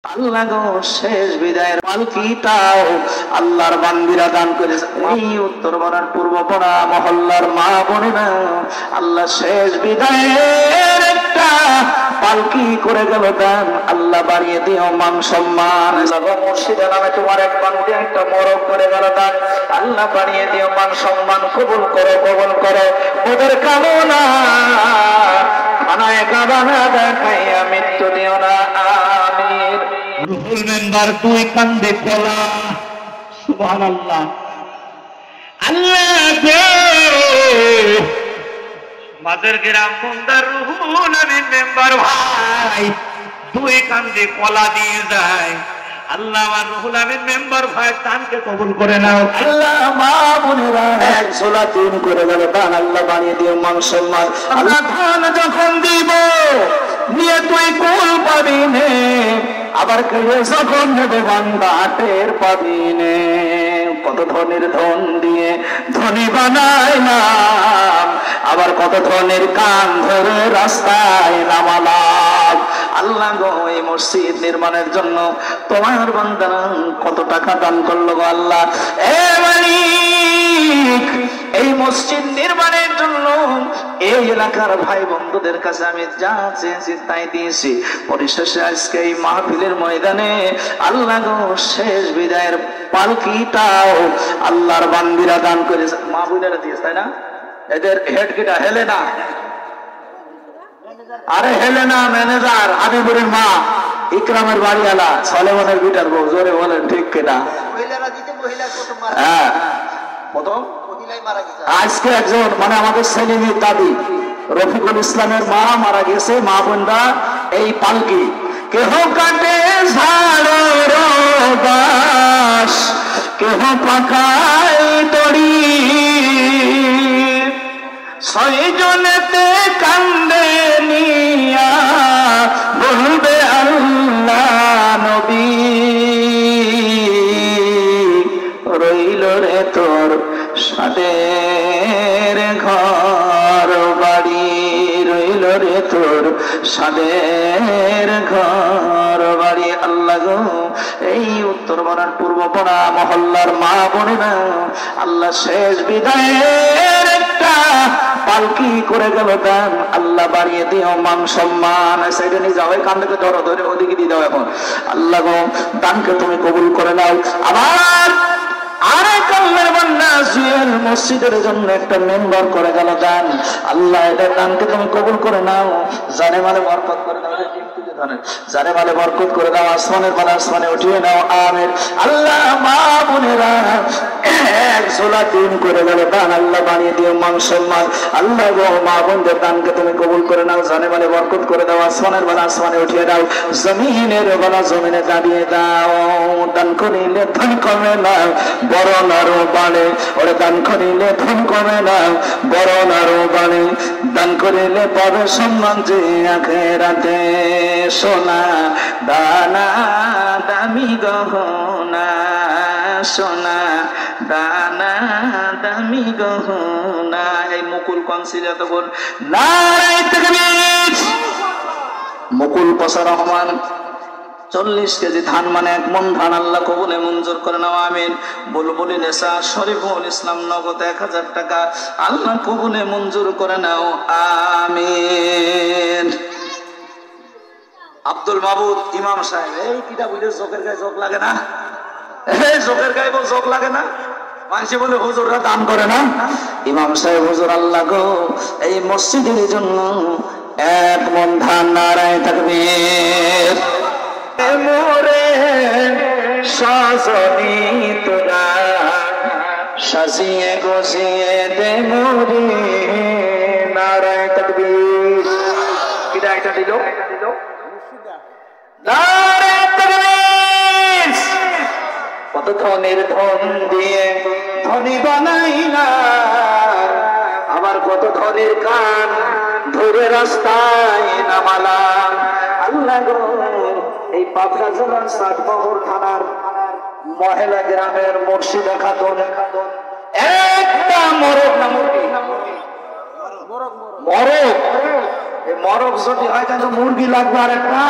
আল্লাহ গো শেষ বিদায়ের পালকিটাও আল্লাহর বান্দিরা দান করেছে। এই উত্তর পাড়ার পূর্ব পাড়া মহল্লার মা বোনেরা আল্লাহ শেষ বিদায়ের একটা পালকি করে গেল দান। আল্লাহ বাড়িয়ে দিও মান সম্মান। মুর্শিদা নামে তোমার এক বান্দি একটা মরক করে গেল দান। আল্লাহ বাড়িয়ে দিও মান সম্মান। কবুল করো কবুল করো ওদের কামনা। খানায় কাবানা দেখাইয়া মৃত্যু দিও না। আমিন। রুহুল মেম্বার তুই কান্দে কলা। সুবহানাল্লাহ। আল্লাহ গো মাদের গ্রাম বন্দার রুহুল আমিন মেম্বার ভাই তুই কান্দে কলা দিয়ে যায়। আল্লাহ আমার রুহুল আমিন মেম্বার ভাই দানকে কবুল করে নাও। আল্লাহ মা বোনেরা এক ঝোলা দিন করে গেল দান। আল্লাহ বানিয়ে দিও মান সম্মান। আল্লাহ ধান যখন দিব নিয়ে তুই কুল পাবি নে, আবার কেউ যখন নেবে বান্দা টের পাবি নে। কত ধনের ধন দিয়ে ধনী বানাইলাম, আবার কত ধনের কান ধরে রাস্তায় নামালাম। আল্লাহ গো এই মসজিদ নির্মাণের জন্য তোমার বান্দারা কত টাকা দান করলো গো আল্লাহ। এ মালিক এই মসজিদ নির্মাণের জন্য এই এলাকার ভাই বন্ধুদের কাছে আমি যা চেয়েছি তাই দিয়েছি। পরিশেষে আজকে এই মাহফিলের ময়দানে আল্লাহ গো শেষ বিদায়ের পালকিটাও আল্লাহর বান্দিরা দান করেছে। মা বুঝারা দিয়েছে তাই না? এদের হেড কিটা হেলেনা, আরে হেলেনা ম্যানেজার হাবিবুরের মা ইকরামের বাড়িওয়ালা সলেমনের বিটার বউ। জোরে বলেন ঠিক কিনা? হ্যাঁ প্রথম আজকে একজন মানে আমাদের সেলিমের দাদি রফিকুল ইসলামের মা মারা গেছে। মা বোনরা এই পালকি কেহ কাটে ঝাড়ের বাঁশ, কেহ পাকায় দড়ি, ছয়জনেতে কান্দে নিয়া বলবে আল্লাহ নবী। রইল রে তোর সাদের ঘর বাড়ি, রইল রে তোর সাদের ঘর বাড়ি। আল্লাহ গো এই উত্তর পাড়ার পূর্ব পাড়া মহল্লার মা বোনেরা আল্লাহ শেষ বিদায়ের একটা পালকি করে গেল দান। আল্লাহ বাড়িয়ে দিও মান সম্মান। সাইডে নিয়ে যাও, কান্দকে ধরো, ধরে ওদিকে দিয়ে দাও। এখন আল্লাহ গো দানকে তুমি কবুল করে নাও। আবার আরেক আল্লাহর বান্দা জুয়েল মসজিদের জন্য একটা মেম্বার করে গেল দান। আল্লাহ এটা দানকে তুমি কবুল করে নাও। জানে মালে বরকত করে দাও, জানে মালে বরকত করে দাও। আসমানের পালা আসমানে উঠিয়ে নাও। আমিন। আল্লাহ মা বোনেরা এক ঝোলা দিন করে গেল দান। আল্লাহ বানিয়ে দিও মান সম্মান। আল্লাহ গো মা বোনদের দানকে তুমি কবুল করে নাও। জানে মালে বরকত করে দাও। আসমানের পালা আসমানে উঠিয়ে দাও। জমিনের বেলা জমিনে দাঁড়িয়ে দাও। দান করিলে ধন কমে না, বড় নারো বাড়ে। ওরে দান করিলে ধন কমে না, বড় নারো বাড়ে। দান করিলে পাবে সম্মান যে আখেরাতে। সোনা দানা দামি গহনা, সোনা দানা দামি গহনা। এই মুকুল কনসিলা তখন নারায়ে তাকবীর। মুকুল পসা রহমান 40 কেজি ধান মানে 1 মণ ধান আল্লাহ কবুলে মঞ্জুর করে নাও। আমিন। বুলবুলি নেসা শরীফুল ইসলাম নগদ 1000 টাকা আল্লাহ কবুলে মঞ্জুর করে নাও। আমিন। আব্দুল মাবুদ ইমাম সাহেব এই কিটা বুঝে চোখের গায়ে চোখ লাগে না? এই চোখের গায়ে চোখ লাগে না? মানুষে বলে হুজুররা দান করে না। ইমাম সাহেব হুজুর আল্লাহ গো এই মসজিদের জন্য 1 মণ ধান। নারায়ে তাকবীর। মোরে সাজনি তোরা সাজিয়ে গজিয়ে দে মোরে। নারায়ে তাকবীর। কিটা এটা দিল? নারায়ে তাকবীর। কত ধনের ধন দিয়ে ধনী বানাইলাম, আবার কত ধনের কান ধরে রাস্তায় নামালাম। আল্লাহ গো এই পাবনা জেলার 60 থানার মহিলা গ্রামের মুর্শিদা খাতুন একটা মরক না মুরগি, মরক, এই মরক যদি হয় তাহলে মুরগি লাগবে আর একটা।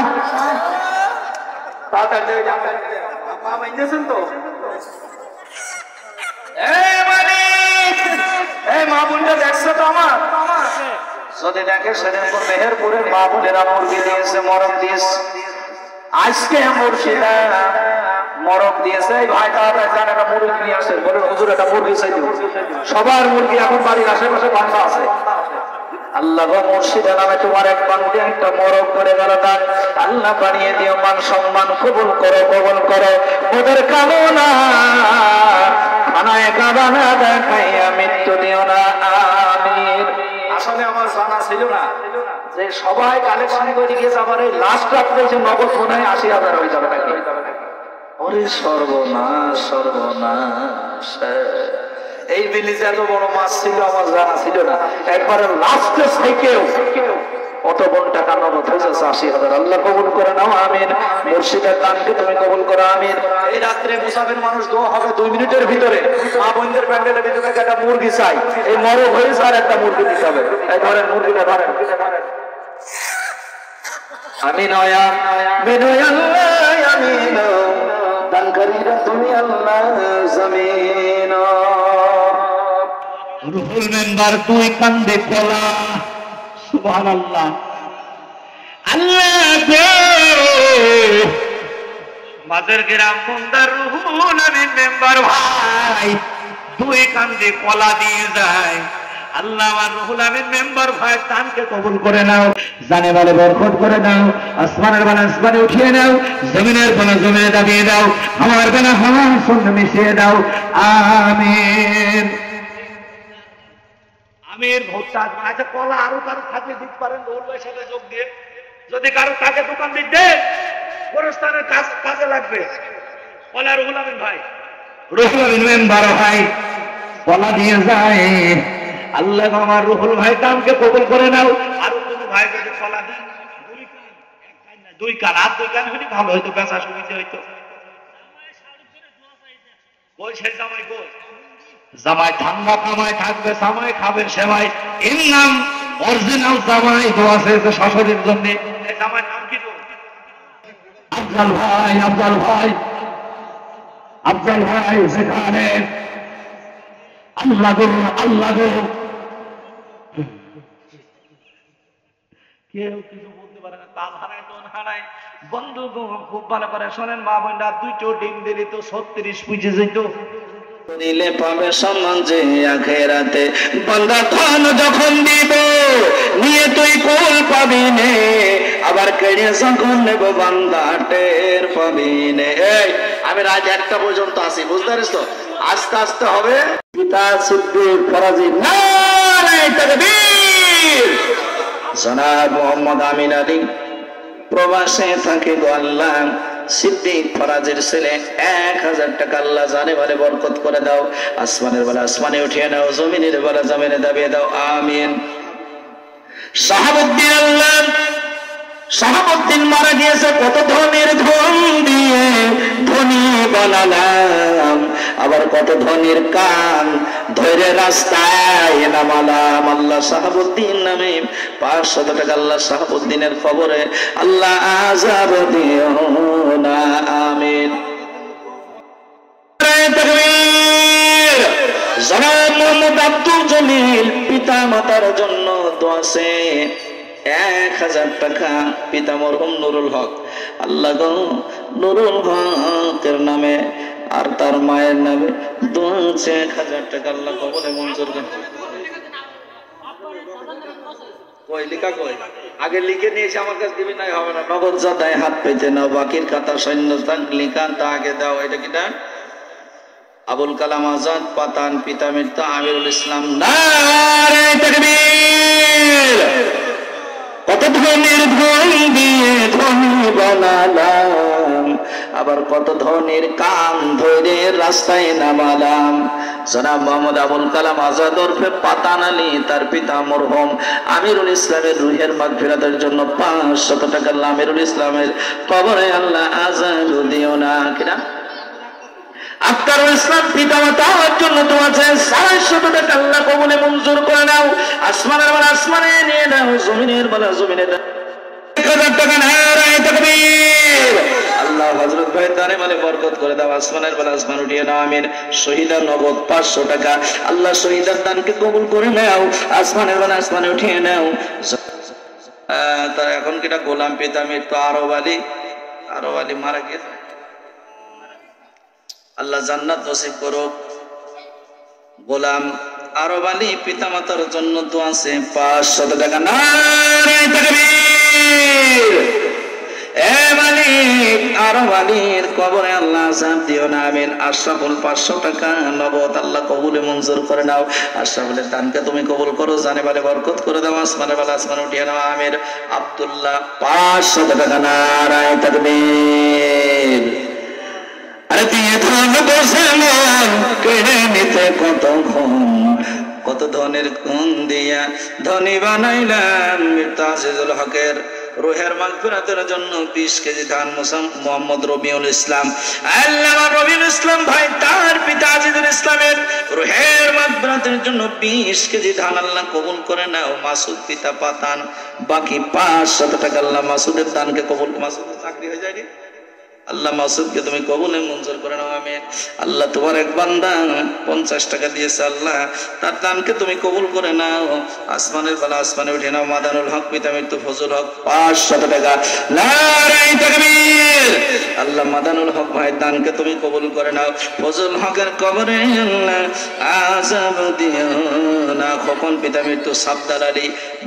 তাড়াতাড়ি মা ইঞ্জেকশন তো এই মা বোনটা দেখছো তো আমার যদি দেখে সেদিন তো মেহেরপুরের মা বোনেরা মুরগি দিয়েছে, মরক দিয়েছে। আজকে মুর্শিদা মরক দিয়েছে। এই ভাই তাড়াতাড়ি যান একটা মুরগি নিয়ে আসে, বলেন হুজুর একটা মুরগি চাই। সবার মুরগি এখন বাড়ির আশেপাশে বান্ধা আছে। আল্লাহ গো মুর্শিদা নামে তোমার এক বান্দি একটা মরক করে গেল, তার আল্লাহ বানিয়ে দিও, মান সম্মান কবুল করো, কবুল করো। ওদের কামনা খানায় কাবানা দেখাইয়া মৃত্যু দিও না, আমিন। আসলে আমার জানা ছিল না যে সবাই কালেকশন করে গিয়েছে, আবার এই লাস্ট রাত্রে যে নগদ মনে হয় 80,000 হয়ে যাবে নাকি? ওরে সর্বনাশ, সর্বনাশ। এই বিলিজে এত বড় মাছ ছিল আমার জানা ছিল না। একবারে লাস্টে সাইকেও অত বড় টাকা নগদ হয়েছে 80,000। আল্লাহ কবুল করে নাও, আমিন। মুর্শিদের দানকে তুমি কবুল করো, আমিন। এই রাত্রে মুসাফির মানুষ দোয়া হবে 2 মিনিটের ভিতরে। মা বোনদের প্যান্ডেলের ভিতরে একটা মুরগি চাই, এই মরক হয়েছে আর একটা মুরগি দিতে হবে। এই ধরেন মুরগিটা ধরেন। আমিন আল্লাহ, আমিন। দানকারীরা তুমি আল্লাহ, জামিন। রুহুল মেম্বার তুই কান্দে কলা, সুবহানাল্লাহ। আল্লাহ গো মাদের গ্রাম বন্দার রুহুল আমিন মেম্বার ভাই তুই কান্দে কলা দিয়ে যায়। আল্লাহ আমার রুহুল আমিন মেম্বার ভাই দানকে কবুল করে নাও, জানে বলে বরকত করে নাও, আসমানের বেলা আসমানে উঠিয়ে নাও, জমিনের বেলা জমিনে দাবিয়ে দাও, আমার বেলা হাওয়ার সঙ্গে মিশিয়ে দাও, আমিন। আমির ভোটটা আচ্ছা কলা আরো কারো থাকলে দিতে পারেন রুহুল ভাইয়ের সাথে যোগ দিয়ে, যদি কারো থাকে দোকান দিতে গোরস্থানের কাজে লাগবে। কলা রুহুল আমিন ভাই, রুহুল আমিন মেম্বার ভাই কলা দিয়ে যায়। আল্লাহ আমার রুহুল ভাই দামকে কবুল করে নাও। আর কোনো ভাই যদি কলা দেন 2 কান, 1 কান না 2 কান, আর 2 কান হলে ভালো হইতো, বেচা সুবিধা হইতো। কই সে জামাই কই? জামাই ঠান্ডা কামাই থাকবে, জামাই খাবে সেমাই। এর নাম অরিজিনাল জামাই দোয়া আছে শাশুড়ির জন্য। এই জামাই নাম কি তো? আফজাল ভাই, আফজাল ভাই, আফজাল ভাই সেখানে আল্লাহ গো, আল্লাহ গো। কেউ কিছু বলতে পারে না, তাল হারায় টোন হারায়। বন্ধু খুব ভালো করে শোনেন মা বোনরা, 2টো ডিম দিলে তো 36 পুজে যেত। দিলে পাবে সম্মান যে আখেরাতে, বান্দা ধন যখন দিব নিয়ে তুই কুল পাবি নে, আবার কেড়ে যখন নেব বান্দা টের পাবি নে। এই আমি রাত 1টা পর্যন্ত আছি, বুঝতে পারিস তো? আস্তে আস্তে হবে। পিতা সিদ্দিক ফরাজি নারে তাকবীর। জনাব মোহাম্মদ আমিন আলী প্রবাসে থাকে গো আল্লাহ, সিদ্দিক ফরাজের ছেলে 1000 টাকা আল্লাহ জানে বলে বরকত করে দাও, আসমানের বেলা আসমানে উঠিয়ে নাও, জমিনের বেলা জমিনে দাবিয়ে দাও, আমিন। শাহাবুদ্দিন আল্লাহ, শাহাবুদ্দিন মারা গিয়েছে কত ধনের ধন দিয়ে ধনী বানালাম, আবার কত ধনের কান ধরে রাস্তায় নামালাম। আল্লাহ শাহাবুদ্দিন নামে 500 টাকা আল্লাহ শাহাবুদ্দিনের খবরে আল্লাহ আযাব দিও না, আমিন। জনাব মোহাম্মদ আব্দুল জলিল পিতা মাতার জন্য দোয়া আছে 1000 টাকা, পিতা মরহুম নুরুল হক। আল্লাহ গো নুরুল হকের নামে আর তার মায়ের নামে দোয়া আছে 1000 টাকা আল্লাহ কবুলে মঞ্জুর করেন। কই লিখা কই? আগে লিখে নিয়েছে আমার কাছে দিবি নাই হবে না, নগদ জাদায় হাত পেতে নাও, বাকির খাতা সৈন্য থাক লিখান তা আগে দাও। এটা কিনা আবুল কালাম আজাদ পাতান, পিতা মৃত্যু আমিরুল ইসলাম। নারে তাকবীর। কত ধনের ধন দিয়ে ধনী বানালাম, আবার কত ধনের কান ধরে রাস্তায় নামালাম। জনাব মোহাম্মদ আবুল কালাম আজাদ ওরফে পাতান আলী, তার পিতা মরহুম আমিরুল ইসলামের রুহের মাগফিরাতের জন্য 500 টাকা আমিরুল ইসলামের কবরে আল্লাহ আযাব দিও না। কিনা আক্তারুল ইসলাম পিতা মাতার জন্য দোয়া আছে 400 টাকা আল্লাহ কবুলে মঞ্জুর করে নাও, আসমানের বেলা আসমানে নিয়ে নাও, জমিনের বেলা জমিনে দাও। 1000 টাকা নারে তাকবীর। আল্লাহু হযরত ভাই তারে মানে বরকত করে দাও, আসমানের বেলা আসমান উঠিয়ে নাও, আমিন। শহীদা নগদ 500 টাকা, আল্লাহ শহীদার দানকে কবুল করে নাও, আসমানের বেলা আসমানে উঠিয়ে নাও। তার এখন কিটা গোলাম পিতামির তো আরব আলী মারা গেছে, আল্লাহ জান্নাত নসিব করুক। গোলাম আরব আলী পিতামাতার জন্য দোয়া আছে 500 টাকা। নারে তাকবীর। এ মালিক আরব আলীর কবরে আল্লাহ আযাব দিও না, আমিন। আশরাফুল 500 টাকা নগদ আল্লাহ কবুলে মঞ্জুর করে নাও, আশরাফুলের দানকে তুমি কবুল করো, জানে বলে বরকত করে দাও, আসমানে বেলা আসমানে উঠিয়ে নাও, আমিন। আব্দুল্লাহ 500 টাকা। নারে তাকবীর। আরে দিয়ে ধন বসে মন কেড়ে নিতে কতক্ষণ, কত ধনের কোন দিয়া ধনী বানাইলাম। তাজিজুল হকের রুহের মাগফিরাতের জন্য 20 কেজি ধান মোহাম্মদ রবিউল ইসলাম, আল্লামা রবিউল ইসলাম ভাই তার পিতা আজিজুল ইসলামের রুহের মাগফিরাতের জন্য 20 কেজি ধান আল্লাহ কবুল করে নাও। মাসুদ পিতা পাতান বাকি 500 টাকা আল্লাহ মাসুদের দানকে কবুল। মাসুদের চাকরি হয়ে যায়নি, আল্লাহ মাসুদকে তুমি কবুলে মঞ্জুর করে নাও, আমিন। আল্লাহ তোমার এক বান্দা 50 টাকা দিয়েছে, আল্লাহ তার দানকে তুমি কবুল করে নাও, আসমানের বেলা আসমানে উঠে নাও। মাদানুল হক পিতা মৃত্যু ফজল হক 500 টাকা। নারে তাকবীর। আল্লাহ মাদানুল হক ভাই দানকে তুমি কবুল করে নাও, ফজল হকের কবরে আল্লাহ আযাব দিও না। খোকন পিতা মৃত্যু সাবদার আলী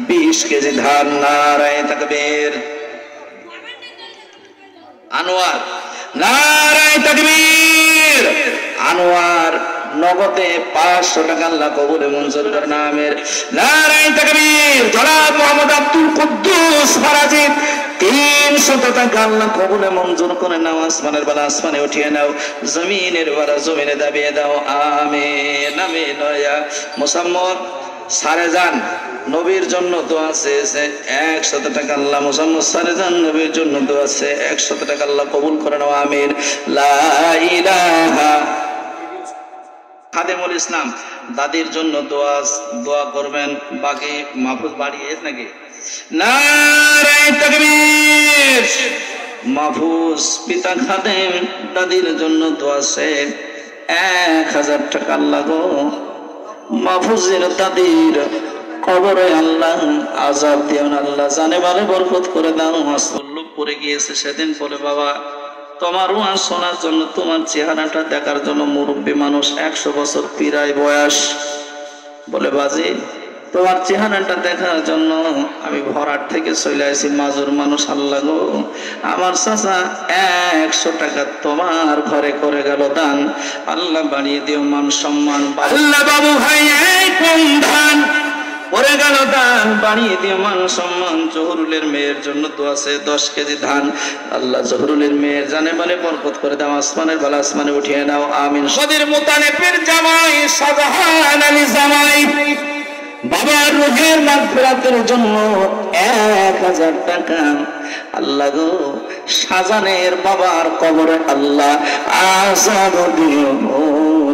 20 কেজি ধান। নারে তাকবীর। আনোয়ার, নারে তাকবীর। আনোয়ার নগদে 500 টাকা আল্লাহ কবুলে মঞ্জুর করে নাও, আমিন। নারে তাকবীর। জনাব মোহাম্মদ আব্দুল কুদ্দুস ফরাজি 300 টাকা আল্লাহ কবুলে মঞ্জুর করে নাও, আসমানের বেলা আসমানে উঠিয়ে নাও, জমিনের বেলা জমিনে দাবিয়ে দাও, আমিন আমিন। ইয়া মুসাম্মদ সারে যান নবীর জন্য দোয়া চেয়েছে 100 টাকা আল্লাহ মুসাম্মদ সারে যান নবীর জন্য দোয়া আছে 100 টাকা আল্লাহ কবুল করে নাও, আমিন। লা ইলাহা। খাদেমুল ইসলাম দাদির জন্য দোয়া করবেন, বাকি মাহফুজ বাড়িয়ে নাকি। নারে তাকবীর। মাহফুজ পিতা খাদেম দাদির জন্য দোয়া আছে 1000 টাকা আল্লাহ গো মাহফুজের দাদির কবরে আল্লাহ আযাব দিও না, আল্লাহ জানে মানে বরকত করে দাও। লোক পড়ে গিয়েছে সেদিন বলে, বাবা তোমার ওয়াজ শোনার জন্য, তোমার চেহারাটা দেখার জন্য, মুরব্বী মানুষ 100 বছর প্রায় বয়স, বলে বাজি তোমার চেহারাটা দেখার জন্য আমি ভরাট থেকে চলে আসি, মাজুর মানুষ আল্লাহ গো আমার চাচা 100 টাকা তোমার ঘরে করে গেল দান, আল্লাহ বাড়িয়ে দিও মান সম্মান। আল্লাহ বাবু ভাই এই কোন ধান পরে গেল দান, বাড়িয়ে দিও মান সম্মান। জহুরুলের মেয়ের জন্য তো আছে 10 কেজি ধান, আল্লাহ জহুরুলের মেয়ের জানে মানে বরকত করে দাও, আসমানের বেলা আসমানে উঠিয়ে নাও, আমিন। সদীর মুতালেবের জামাই শাহজাহান আলী জামাই বাবার রুহের মাগফিরাতের জন্য 1000 টাকা আল্লাহ গো শাহজাহানের বাবার কবরে আল্লাহ আযাব দিও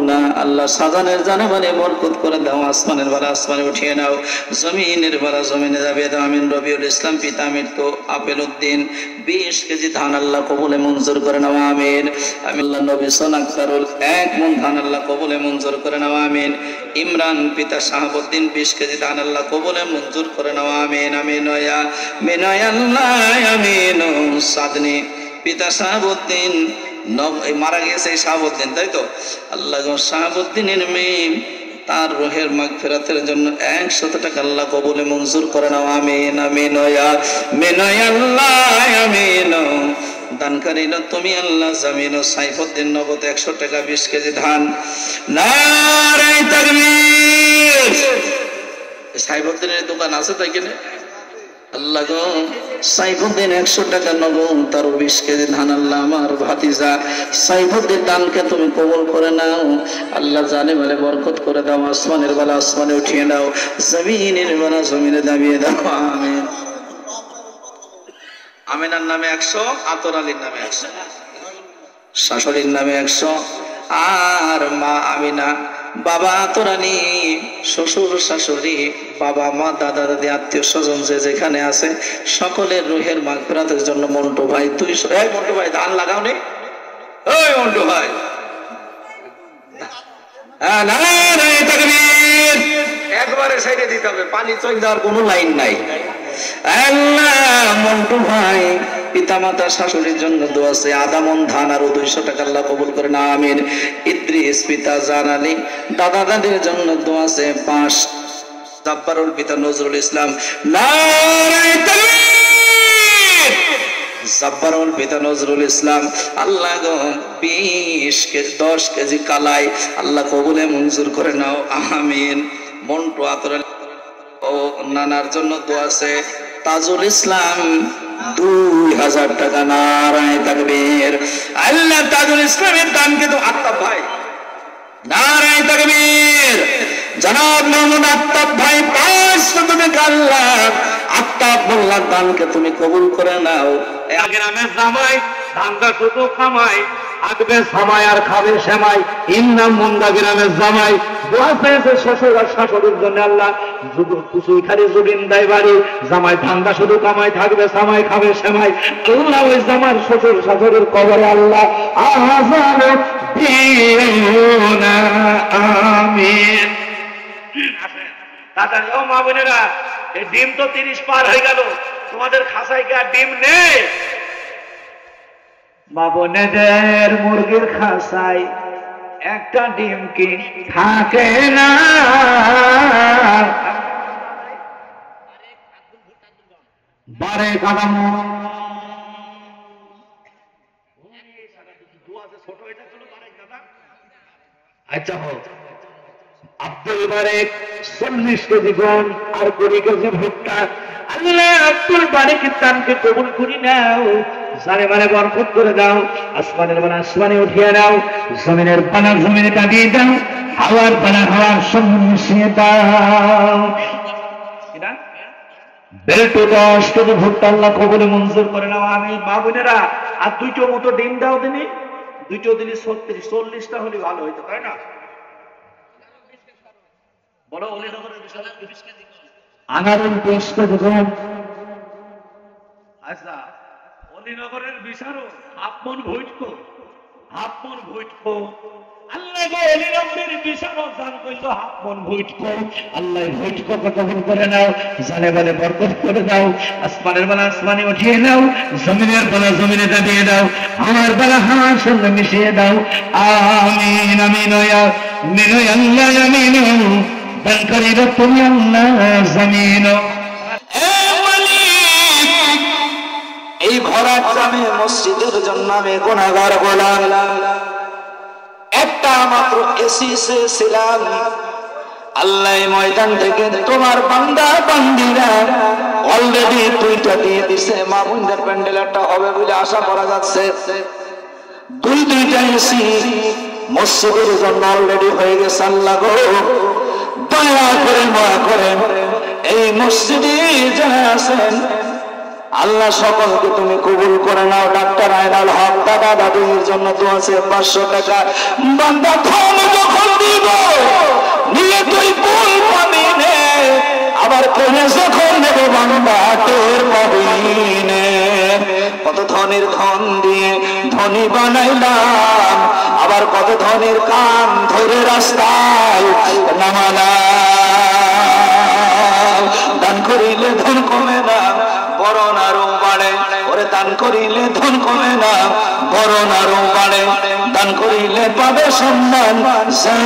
না, আল্লাহ শাহজাহানের জানে মানে বরকত করে দাও, আসমানের বেলা আসমানে উঠিয়ে নাও, জমিনের বেলা জমিনে যাবে দাও, আমিন। রবিউল ইসলাম পিতা মৃত্যু আপেল উদ্দিন 20 কেজি ধান আল্লাহ কবুলে মঞ্জুর করে নাও, আমিন। আল্লাহ নবী সোনাক্তারুল 1 মণ ধান আল্লাহ কবুলে মঞ্জুর করে নাও, আমিন। ইমরান পিতা শাহাবুদ্দিন 20 কেজি ধান আল্লাহ কবুলে মঞ্জুর করে নাও, আমিন আমিন। ইয়া মিনায় আল্লাহ আমিন। সাদনি পিতা শাহাবুদ্দিন মারা গেছে শাহাবুদ্দিন, তাই তো আল্লাহ শাহাবুদ্দিনের মেয়ে তার রুহের মাগফিরাতের জন্য 100 টাকা আল্লাহ কবুলে মঞ্জুর করে নাও, আমিন আমিন। ইয়া মিনায় আল্লাহ আমিন। দানকারী তুমি আল্লাহ জামিন। সাইফুদ্দিন নগদ 100 টাকা 20 কেজি ধান। নারে তাকবীর। সাইফুদ্দিনের দোকান আছে তাই কিনে আল্লাহ গো সাইফুদ্দিন 100 টাকা নগদ তার 20 কেজি ধান আল্লাহ আমার ভাতিজা সাইফুদ্দিন দানকে তুমি কবুল করে নাও, আল্লাহ জানে বলে বরকত করে দাও, আসমানের বেলা আসমানে উঠিয়ে নাও, জমিনের বেলা জমিনে দাবিয়ে দাও, আমিন। আমিনার নামে 100, আতর আলীর নামে 100, শাশুড়ির নামে 100 আর মা আমিনা বাবা তোরানি, শ্বশুর শাশুড়ি, বাবা মা, দাদা দাদি, আত্মীয় স্বজন যে যেখানে আছে সকলের রুহের মাগফিরাতের জন্য মন্টু ভাই 200, এই মন্টু ভাই ধান লাগাও নি, ওই মন্টু ভাই, নারায়ে তাকবীর, একবারে সাইডে দিতে হবে, পানি চল দেওয়ার কোনো লাইন নাই। আল্লাহ মন্টু ভাই পিতামাতা শাশুড়ির জন্য দোয়া আছে, আধা মন ধান আরো 200 টাকা আল্লাহ কবুল করেন, আমিন। ইদ্রিস পিতা জান আলী, দাদা দাদির জন্য দোয়া আছে 5। জাব্বারুল পিতা নজরুল ইসলাম, নারায়ে তাকবীর। জাব্বারুল পিতা নজরুল ইসলাম, আল্লাহ গো 20 কেজি 10 কেজি কালাই আল্লাহ কবুলে মঞ্জুর করে নাও, আমিন। মন্টু আতর ও নানার জন্য দোয়া আছে তাজুল ইসলাম 2000 টাকা, নারায়ে তাকবীর। আল্লাহ তাজুল ইসলামের দানকে তো আত্তাব ভাই, নারায়ে তাকবীর। জনাব মোহাম্মদ আত্তাব ভাই 500 টাকা আল্লাহ আত্তাব মোল্লার দানকে তুমি কবুল করে নাও। গ্রামের জামাই ধান্দা শুধু কামাই, আগবে সামাই আর খাবে সেমাই, ইন্নাম মুন্দা গ্রামের জামাই দোয়া চেয়েছে শ্বশুর আর শাশুড়ির জন্য, আল্লাহ কুচুই খালি জুবিন দেয় বাড়ি, জামাই ধান্দা শুধু কামাই, থাকবে সামাই খাবে সেমাই, আল্লাহ ওই জামার শ্বশুর শাশুড়ির কবরে আল্লাহ আযাব দিও না, আমিন। তাড়াতাড়ি ও মা বোনেরা, এই ডিম তো 30 পার হয়ে গেল, তোমাদের খাসায় কি আর ডিম নেই? মা বোনেদের মুরগির খাসায় একটা ডিম কি থাকে না? বারে কাদামো আচ্ছা হোক, আব্দুল বারেক 40 কেজি গম আর 20 কেজি ভুট্টা, আল্লাহ আব্দুল বারেকের দানকে কবুল করি নাও, জানে মানে বরকত করে দাও, আসমানের বানা আসমানে উঠিয়ে দাও, জমিনের বানা জমিনে দাঁড়িয়ে দাও, হাওয়ার বানা হাওয়ার সঙ্গে মিশিয়ে দাও। বেল্টো 10 কেজি ভুট্টা আল্লাহ কবুলে মঞ্জুর করে নাও, আমি। মা বোনেরা আর 2টো মতো ডিম দাও দিনি, 2টো দিলি 36, 40টা হলে ভালো হইতো, তাই না? বলো অলিনগরের বিষয় 20 কেজি আনারুল 20 কেজি গম। আচ্ছা, অলিনগরের বিষারও আপন ভুইটকো, আপন ভুইটকো, আল্লাহ গো অলিনগরের বিষারও দান কইলো আপন ভুইটকো, আল্লাহ ভুইটকো কবুল করে নাও, জানে বলে বরকত করে দাও, আসমানের বেলা আসমানে উঠিয়ে নাও, জমিনের বেলা জমিনে দাঁড়িয়ে দাও, আমার বেলা হাওয়ার সঙ্গে মিশিয়ে দাও, আমিন আমিন ইয়া মিন আল্লাহ আমিন। দান করিব তুমি আল্লাহ জমিন। এই ভরা গ্রামে মসজিদের জন্য আমি গুনাহগার গোলাম, একটা মাত্র এসি ছিলাম, আল্লাহ ময়দান থেকে তোমার বান্দা বান্দিরা অলরেডি 2টা দিয়ে দিছে, মা বোনদের প্যান্ডেল একটা হবে বলে আশা করা যাচ্ছে, 2টা এসি মসজিদের জন্য অলরেডি হয়ে গেছে। আল্লাহ গো দয়া করে মায়া করে এই মসজিদে যারা আছেন আল্লাহ সকলকে তুমি কবুল করে নাও। ডাক্তার আয়নাল হক দাদা দাদির জন্য তো আছে 500 টাকা, বান্দা ধন যখন দিব নিয়ে তুই ভুল পাবি নে, আবার কোনে যখন নেব বান্দা টের পাবি নে। কত ধনের ধন দিয়ে ধনী বানাইলাম, আবার কত ধনের কান ধরে রাস্তায় নামালাম। দান করিলে ধন কমে না, বরণ আরো বাড়ে, ওরে দান করিলে ধন কমে না, বরণ আরো বাড়ে, দান করিলে পাবে সম্মান সে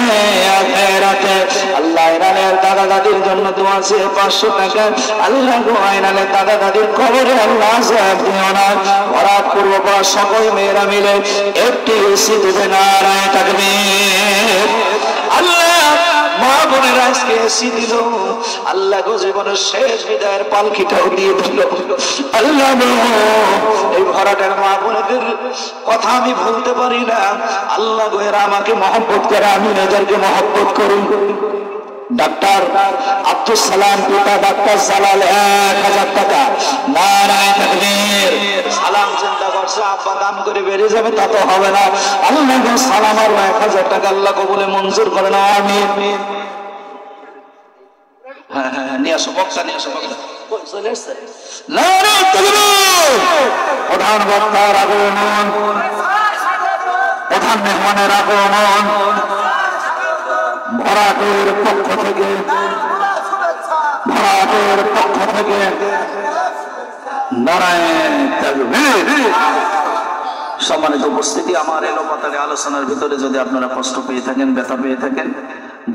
আখিরাতে। আল্লাহ আয়নালের দাদা দাদির জন্য দোয়া আছে 500 টাকা, আল্লাহ গো আয়নালের দাদা দাদির কবরে আল্লাহ আযাব দিও না। বরাত পূর্ব পর সকল মেয়েরা মিলে একটি এসি দেবে, নারায়ে তাকবীর। আল্লাহ মা বোনেরা আজকে এসি দিল, আল্লাহ গো জীবনের শেষ বিদায়ের পালকিটাও দিয়ে দিল। আল্লাহ গো এই ভরাটার মা বোনেদের কথা আমি ভুলতে পারি না। আল্লাহ গো এরা আমাকে মহব্বত করে, আমি এদেরকে মহব্বত করি। ডাক্তার আব্দুল সালাম পিতা ডাক্তার জালাল 1000 টাকা। নারায়ে তাকবীর। সালাম চিন্তা করছে আব্বা দান করে বেরিয়ে যাবে, তা তো হবে না। আল্লাহ সালাম আর 1000 টাকা আল্লাহ কবুলে মঞ্জুর করে না। আমিন। হ্যাঁ হ্যাঁ নিয়ে আসো বক্তা, নিয়ে আসো বক্তা। চলে এসছে। নারায়ে তাকবীর। প্রধান বক্তার আগমন, প্রধান মেহমানের আগমন, ভরাটের পক্ষ থেকে, ভরাটের পক্ষ থেকে নারায়ে তাকবীর। সম্মানিত উপস্থিতি, আমার এলোপাতাড়ি আলোচনার ভিতরে যদি আপনারা কষ্ট পেয়ে থাকেন, ব্যথা পেয়ে থাকেন,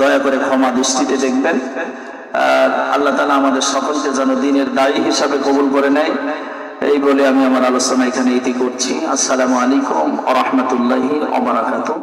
দয়া করে ক্ষমা দৃষ্টিতে দেখবেন। আল্লাহ তাআলা আমাদের সকলকে যেন দ্বীনের দায়ী হিসাবে কবুল করে নেয়, এই বলে আমি আমার আলোচনা এখানে ইতি করছি। আসসালামু আলাইকুম ওয়া রাহমাতুল্লাহি ওয়া বারাকাতুহু।